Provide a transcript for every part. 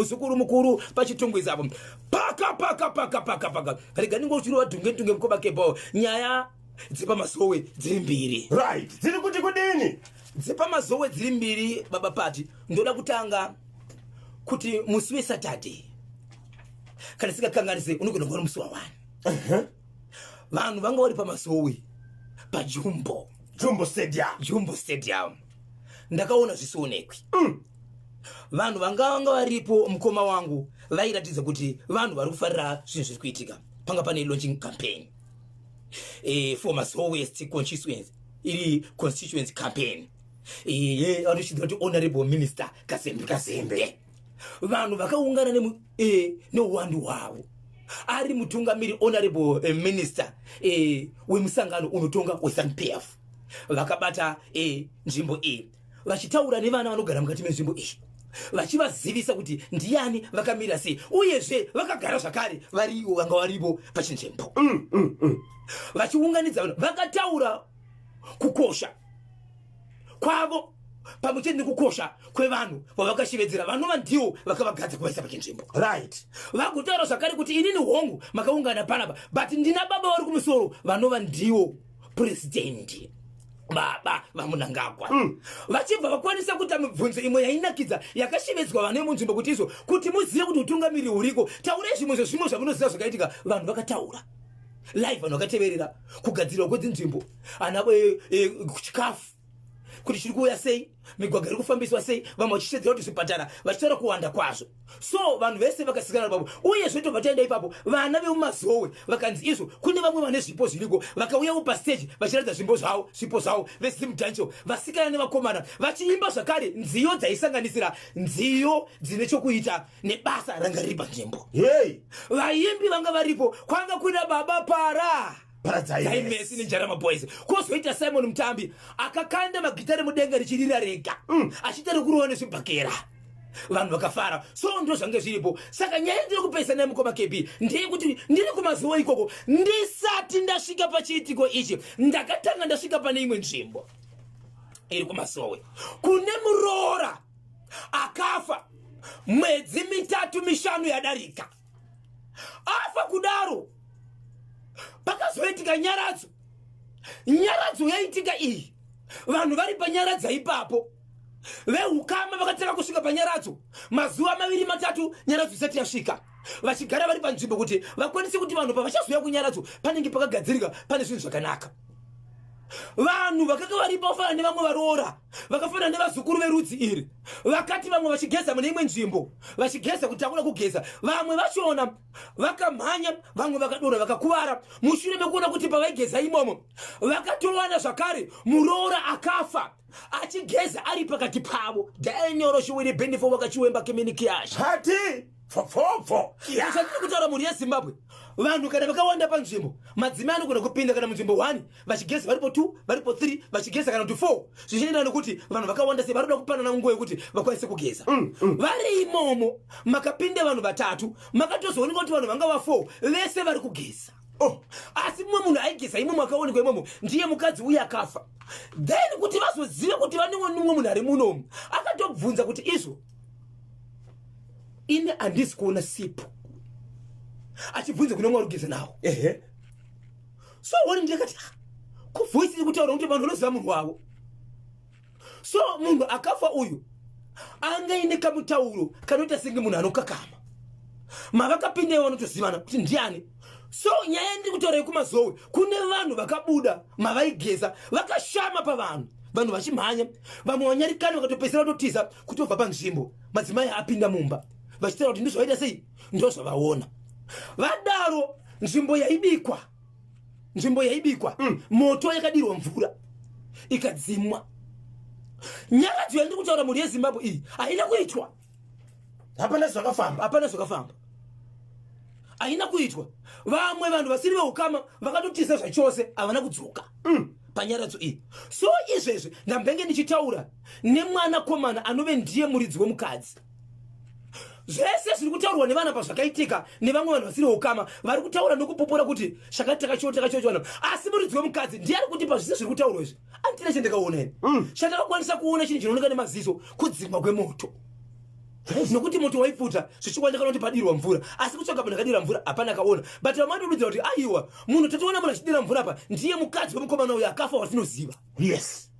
Usukuru mukuru pachitongweza apo paka kaliga ningo chiro wadhunge mkoba kepo nyaya dzipa masowe dziri mbiri. Right, dziri kuti kudini dzipa masowe dziri mbiri baba Pati. Ndoda kutanga kuti musi we Saturday kana sikakanganise unogona ngora musi wa 1 vanhu vanga vari pamasowe pa Jumbo Stadium ndakaona zvisionekwi. Vanhu vanga varipo mukoma wangu vairatidza kuti vanhu vari kufarira zvinhu zviri kuitika. Panga pane launching campaign for Masowe West constituency campaign anochidza kuti honorable minister Kazembe. Vanhu vakaungana neuwandu hwavo ari mutungamiri honorable minister wemusangano unotonga WESANPF vakabata nzvimbo iyi vachitaura nevana vanogara mukati menzvimbo iyi vachivazivisa kuti ndiani vakamira sei uyezve vakagara zvakare variwo vanga varipo pachinzvimbo. Vachiunganidza vanhu vakataura kukosha kwavo pamwe nekukosha kwevanhu vavakashivedzera vanova ndiwo vakavagadza kuvaisa pachinzvimbo. Right, vagotaura zvakare kuti inini hongu makaungana panapa but ndina baba vari kumusoro vanova ndiwo president baba vamunangagwa. Vachibva vakwanisa kuita mibvunzo imwe yainakidza yakashivedzwa vane munzvimbo kuti izvo kuti muzive kuti utungamiri huriko taurai zvimwe zvezvimwe zvamunoziva zvakaitika. Vanhu vakataura live, vanhu vakateverera kugadzirwa kwedzinzvimbo ana chikafu kuti chiri kuuya sei, migwagwa iri kufambiswa sei, vamwe vachishedzera kuti zvipatara vachitaura kuwanda kwazvo. So vanhu vese vakasikana ipapo uyezve tobva taenda ipapo vana vemumazowe vakanzi izvo kune vamwe vane zvipo zviriko vakauyawo pastage vachiratidza zvipo zvavo vesimudhancho vasikana nevakomana vachiimba zvakare nziyo dzaisanganisira nziyo dzine chokuita nebasa ranga riri panzvimbo. Vaimbi vanga varipo kwanga kuna baba Paradise neNjarama Boys. Kozoita Simon Mutambi akakanda magitari mudenga richirira rega achitari kurowa nezvibhakera. Vanhu vakafara. So ndo zvange zviripo. Saka nyaya ndiri kupesana mukoma KP ndiri kuti ndiri kumazuwa ikoko ndisati ndasvika pachiitiko ichi ndakatanga ndasvika pane imwe nzvimbo iri kumasowe kune muroora akafa mwedzi 3-5 yadarika. Afa kudaro pakazoitika nyaradzo yaitika iyi vanhu vari panyaradza ipapo vehukama vakataka kusvika panyaradzo mazuva 2-3 nyaradzo isati yasvika vachigara vari panzvimbo kuti vakwanise kuti vanhu pavachazoya kunyaradzo panenge pakagadzirika pane zvinhu zvakanaka. Vanhu vakanga varipo vafana nevamwe varoora vakafana nevazukuru verudzi iri vakati vamwe vachigeza mune imwe nzvimbo vachigeza kuti hakuna kugeza vamwe vachona vakamhanya vamwe vakadora vakakuvara mushure mekuona kuti pavaigeza imomo vakatowana zvakare muroora akafa achigeza ari pakati pavo. Daniel Shiwiri Benefo wakachiwemba Keminikiash hati fofofo chatiri kutaura mhuri yeZimbabwe vanhu kana vakawanda panzvimbo madzimai anogona kupinda kana munzvimbo 1 vachigeza varipo 2 varipo 3 vachigeza kana 4 zvichienda nekuti vanhu vakawanda sei varikuda kupanana nguva yekuti vakwanise kugeza. Vari imomo makapinda vanhu 3 makatozooneka kuti vanhu vanga 4 vese vari kugeza. Asi mumwe munhu aigeza imomo akaonekwa imomo ndiye mukadzi uye akafa. Then kuti vazoziva kuti vane mumwe munhu ari munomu akatobvunza kuti izvo ine handisi kuona sipo achibvunza kune mwari kugeza nawo. So wani ndikati kuvoisi kutaura kuti vanhu vanoziva munhu wavo. So munhu akafa uyu angaine kamutauro kanoita senge munhu anokakama mavakapinda vanotozivana kuti ndiani. So nyaya ndiri kutaura yekumazowe kune vanhu vakabuda mavaigeza vakashama pavanhu vanhu vachimhanya vamwe vanyarikani vakatopesera vatotiza kutobva panzvimbo madzimai apinda mumba vachitaura kuti ndizvaita sei ndozvavaona. Vadaro nzvimbo yaibikwa moto yakadirwa mvura ikadzimwa. Nyaradzo yandiri kutaura mhuri yeZimbabwe iyi haina kuitwa, hapana zvakafamba haina kuitwa. Vamwe vanhu vasiri vehukama vakatotiza zvachose havana kudzoka panyaradzo iyi. So izvezvi ndambenge ndichitaura nemwana komana anove ndiye muridzi wemukadzi. Zvese zviri kutaurwa nevana pazvakaitika nevamwe vanhu vasiri vehukama vari kutaura nokupopora kuti shakataka chocho. Asi muridzi wemukadzi ndiye ari kuti pazvese zviri kutaurwa izvi andina chandakaona ine. Chandakakwanisa kuona chinhu chinooneka nemaziso kudzimwa kwemoto. nokuti moto waiputa zvichiwandaka kuti padirwa mvura asi kutsvaka munhu akadira mvura hapana akaona but vamani vanoudza kuti aiwa munhu tatoona munhu achidira mvura apa ndiye mukadzi wemukomana uyo akafa watinoziva. Yes.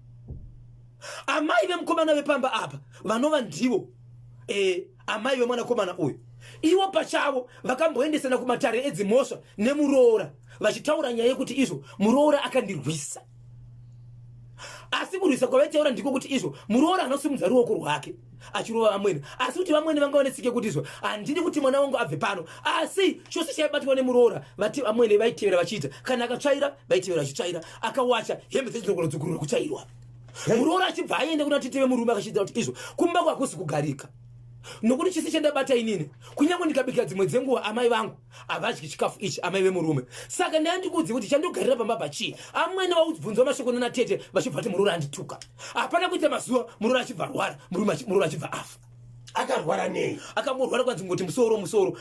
Amai vemukomana vepamba apa vanova ndivo amai vemwanakomana uyu ivo pachavo vakamboendesana kumatare edzimhosva nemuroora vachitaura nyaya yekuti izvo muroora akandirwisa. Asi kurwisa kwavaitaura ndiko kuti izvo muroora anosimudza ruoko rwake achirova vamwene asi kuti vamwene vangaonetsike kuti izvo handidi kuti mwana wangu abve pano asi chose chaibatwa nemuroora vati vamwene vaitevera vachiita kana akatsvaira vaitevera vachitsvaira akawacha hembe dzechinogonodzukurura kutsvairwa. Muroora achibva aenda kuna tete vemurume akachidza kuti izvo kumba kwakusi kugarika nokuti chisi chandabata inini kunyange ndikabika dzimwe dzenguva amai vangu havadyi chikafu ichi amai vemurume saka ndandikudzi kuti chandogarira pamba pachii amwene vaubvunzwa mashoko nana tete vachibva kuti muroora andituka hapana kuita mazuva muroora achibva rwara muroora achibva afa. Akarwara nei? Akamurwara kwanzi ngoti musoro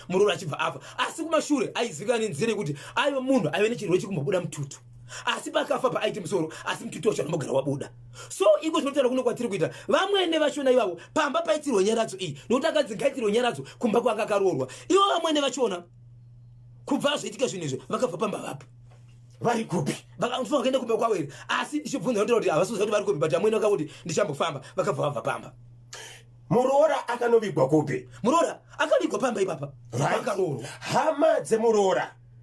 muroora achibva afa asi kumashure aizivikana nenzira yekuti aive munhu aive nechirwere chekumbobuda mututu asi pakafa paaiti musoro asi mututu wacho anogara wabuda. So iko zvinotaura kuno kwatiri kuita vamwene vachona ivavo pamba paitirwa nyaradzo iyi nokuti akanzi ngaitirwa nyaradzo kumba kwanga akaroorwa ivo vamwene vachona kubva zvoitika zvinhu izvo vakabva pamba vapo vari kupi vakafanira kuenda kumba kwavo here asi ndichibvunza ndotaura kuti havasiuza kuti vari kupi but amwene vakakuti ndichambofamba vakabva vabva pamba. Muroora akanovigwa kupi? Muroora akavigwa pamba ipapa vakaroorwa.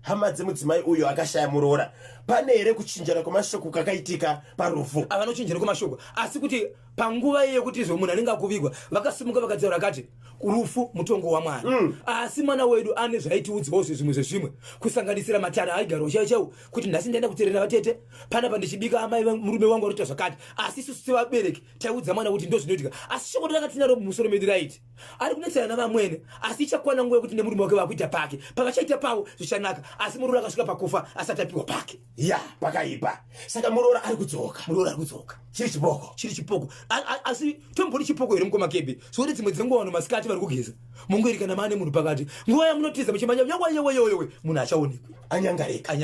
Hama dzemudzimai uyo akashaya muroora pane here kuchinjana kwemashoko kakaitika parufu? Avanochinjana kwemashoko asi kuti panguva iye kuti izvo munhu anenge akuvigwa vakasimuka vakatsaura kati rufu mutongo wamwari asi mwana wedu ane zvaitiudzawo zvimwe zvezvimwe kusanganisira matara aigarawo chaiwo kuti nhasi ndaenda kuteerera vatete panapa ndichibika amai murume wangu arikuita zvakati asi isusu sevabereki taiudza mwana kuti ndo zvinoitika asi shoko rakatinaro mumusoro medu raiti ari kunetsera navamwene asi ichakwana nguva yekuti nemurume wake vakuita pake pavachaita pavo zvichanaka asi muroora akasvika pakufa asati apiwa pake ya pakaipa saka muroora ari kudzoka chiri chipoko asi tombori chipoko here mukomakebe zvokuti dzimwe dzenguva vanhu masikati vari kugeza mungoerikana maane munhu pakati nguva yamunotiza muchimanya yeweyeweyewe munhu achaonekwi anyangarika.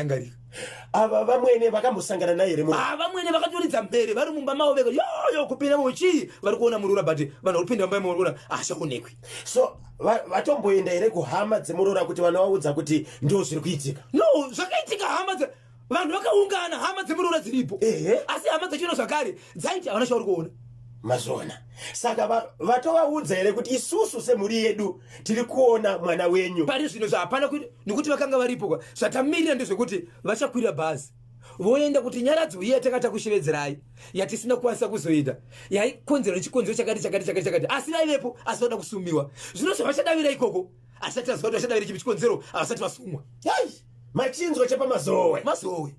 Ava vamwene vakambosangana naye here vamwene vakatoridza mbere vari mumba mavo veka yoyo kupinda muchii vari kuona muroora but vanhu vari kupinda mumba muroora achaonekwi. So vatomboenda here kuhama dzemuroora kuti vanovaudza kuti ndo zviri kuitika? No zvakaitika vanhu vakaungana hama dzemuroora dziripo asi hama dzachona zvakare dzaiti havana chauri kuona mazona saka vatovaudza here kuti isusu semhuri yedu tiri kuona mwana wenyu pari zvino zvahapana nekuti vakanga varipo zvatamirira ndezvekuti vachakwira bhazi voenda kuti nyaradzo iye takata kushevedzerai yatisina kukwanisa kuzoita yaikonzera nechikonzero chakati asi vaivepo asi vada kusumiwa zvino zvavachadavira ikoko asati aziva kuti vachadavira chipi chikonzero havasati vasumwa. Machinzwa chapa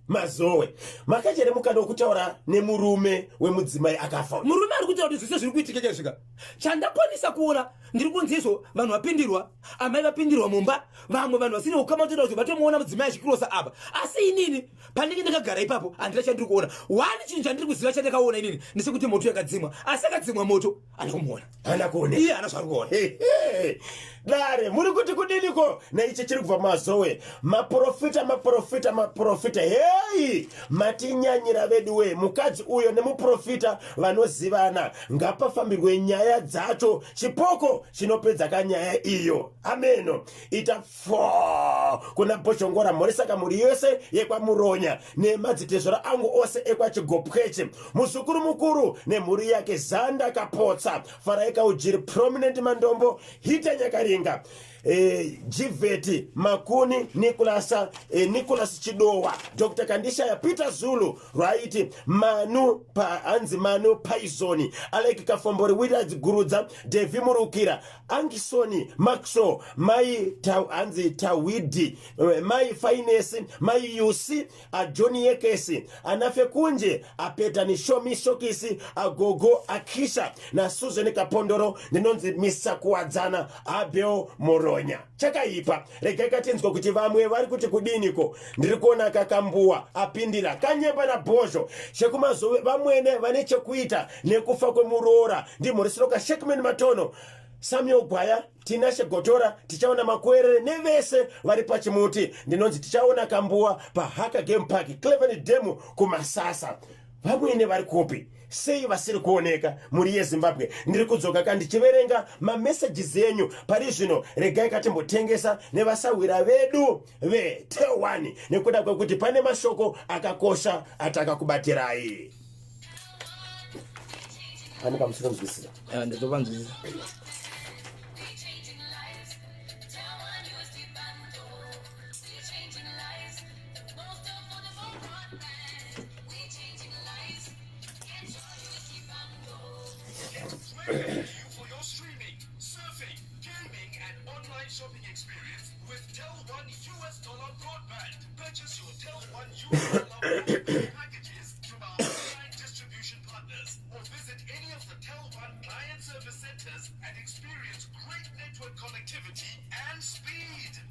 mazowe makachere mukanda wokutaura nemurume wemudzimai akafa. Murume ari kutaura kuti zvese zviri kuitika chasvika chandakwanisa kuona ndiri kunzi izvo vanhu vapindirwa amai vapindirwa mumba vamwe vanhu vasina kukama kutoda kuti vatomuona mudzimai achikirosa apa asi inini pandinge ndakagara ipapo handina chandiri kuona wani chinhu chandiri kuziva chandakaona inini ndisekuti moto yakadzimwa asi akadzimwa moto andakumuona anakuone iye ana zvari kuona. Dare muri kuti kudiniko naichi chiri kubva mazowe maprofita hei matinyanyira vedu we mukadzi uyo nemuprofita vanozivana ngapafambirwe nyaya dzacho chipoko chinopedza kanyaya iyo ameno ita kuna boshongora mhuri saka muri yose yekwamuronya nemadzitezvora angu ose ekwachigopweche muzukuru mukuru nemhuri yake zanda kapotsa faraika ujiri prominent mandombo hita nyakaringa Jiveti Makuni Nicholas Chidowa Dr. Kandishaya Peter Zulu right Manu Paisoni Aleki Kafombori Widas Gurudza Devi Murukira Angisoni Maxo Mai Tawidi Mai Finance Mai Yusi Johnny Ekesi Anafe Kunje Apetani Shomi Shokisi Agogo Akisha na Susan Kapondoro Ninonzi Misa Kuadzana Abeo Moro chakaipa rega tinzwa kuti vamwe vari kuti kudiniko ndiri kuona kakambuwa apindira kanyemba na bhozho chekumazowe vamwene vane chekuita nekufa kwemuroora ndimhoresero kashekman matono Samuel Gwaya Tinashe Gotora tichaona makwerere nevese vari pachimuti ndinonzi tichaona kambuwa paHaka Game Park Cleveland Demo kumasasa vamwene vari kupi sei vasiri kuoneka muri yezimbabwe? Ndiri kudzoka kandi chiverenga mamesages enyu pari zvino. Regai katimbotengesa nevasawira vedu veTel1 nekuda kwekuti pane mashoko akakosha atakakubatirai. Pane kamusinonzwisisa? Ndatopanzwisisa. For your streaming, surfing, gaming, and online shopping experience with Tel1 US dollar broadband. Purchase your Tel1 US dollar broadband packages from our online distribution partners or visit any of the Tel1 client service centers and experience great network connectivity and speed.